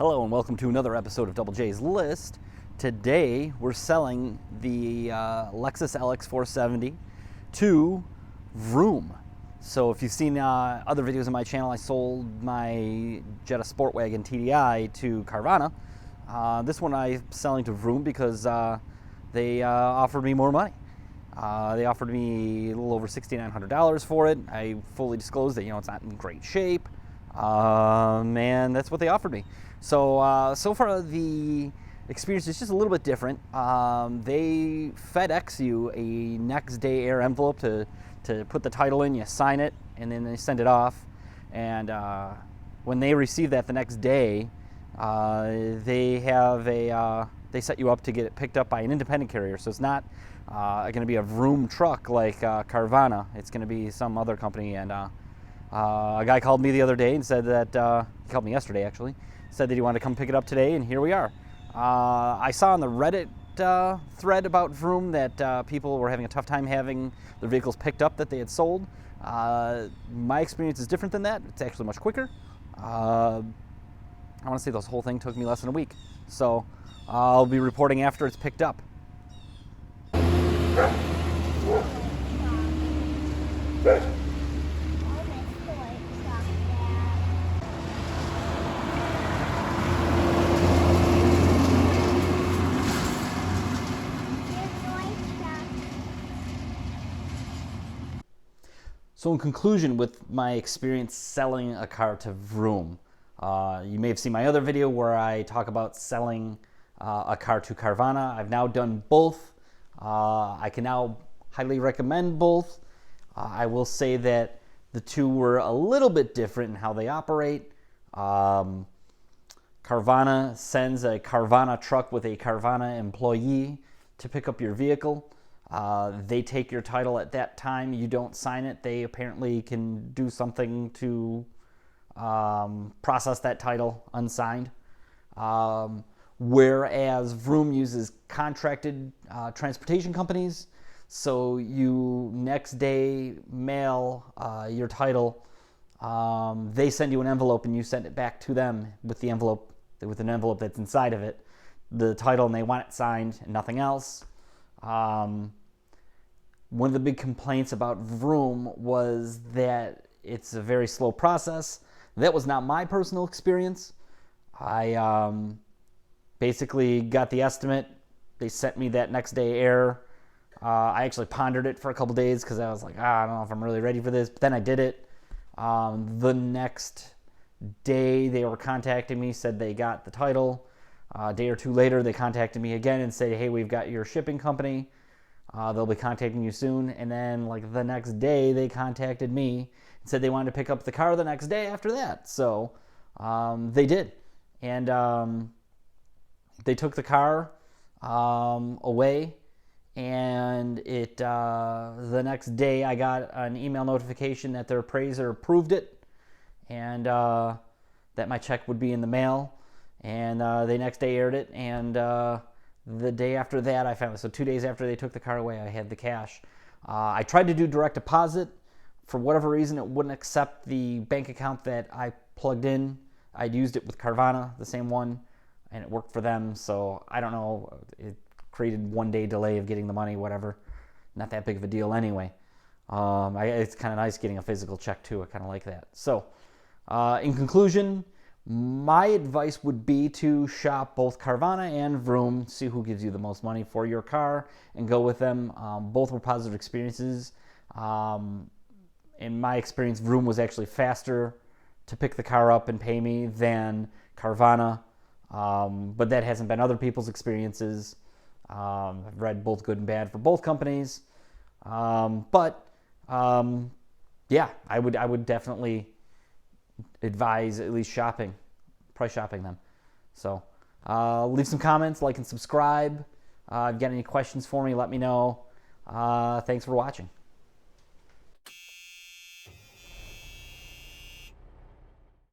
Hello and welcome to another episode of Double J's List. Today we're selling the Lexus LX470 to Vroom. So if you've seen other videos on my channel, I sold my Jetta Sportwagen TDI to Carvana. This one I'm selling to Vroom because they offered me more money. They offered me a little over $6,900 for it. I fully disclosed that it's not in great shape. And that's what they offered me. So so far the experience is just a little bit different. They FedEx you a next day air envelope to put the title in. You sign it and then they send it off. And when they receive that the next day, they have they set you up to get it picked up by an independent carrier. So it's not going to be a Vroom truck like Carvana. It's going to be some other company. And a guy called me the other day and said that, he called me yesterday actually, said that he wanted to come pick it up today, and here we are. I saw on the Reddit thread about Vroom that people were having a tough time having their vehicles picked up that they had sold. My experience is different than that. It's actually much quicker. I want to say this whole thing took me less than a week. So I'll be reporting after it's picked up. So in conclusion, with my experience selling a car to Vroom, you may have seen my other video where I talk about selling a car to Carvana. I've now done both. I can now highly recommend both. I will say that the two were a little bit different in how they operate. Carvana sends a Carvana truck with a Carvana employee to pick up your vehicle. They take your title at that time. You don't sign it. They apparently can do something to process that title unsigned. Whereas Vroom uses contracted transportation companies. So you next day mail your title. They send you an envelope and you send it back to them with an envelope that's inside of it, the title, and they want it signed and nothing else. One of the big complaints about Vroom was that it's a very slow process. That was not my personal experience. I basically got the estimate. They sent me that next day air. I actually pondered it for a couple days because I was like, I don't know if I'm really ready for this. But then I did it. The next day they were contacting me, said they got the title. A day or two later they contacted me again and said, hey, we've got your shipping company. They'll be contacting you soon. And then like the next day they contacted me and said they wanted to pick up the car the next day after that. So they did. And they took the car away. And the next day I got an email notification that their appraiser approved it and that my check would be in the mail. And they next day aired it. And the day after that, I found it. So 2 days after they took the car away, I had the cash. I tried to do direct deposit. For whatever reason, it wouldn't accept the bank account that I plugged in. I'd used it with Carvana, the same one, and it worked for them. So I don't know. It created 1 day delay of getting the money, whatever. Not that big of a deal anyway. It's kind of nice getting a physical check too. I kind of like that. So in conclusion, my advice would be to shop both Carvana and Vroom, see who gives you the most money for your car, and go with them. Both were positive experiences. In my experience, Vroom was actually faster to pick the car up and pay me than Carvana, but that hasn't been other people's experiences. I've read both good and bad for both companies, but yeah, I would definitely advise at least price shopping them. So leave some comments, like and subscribe. If you got any questions for me, let me know. Thanks for watching.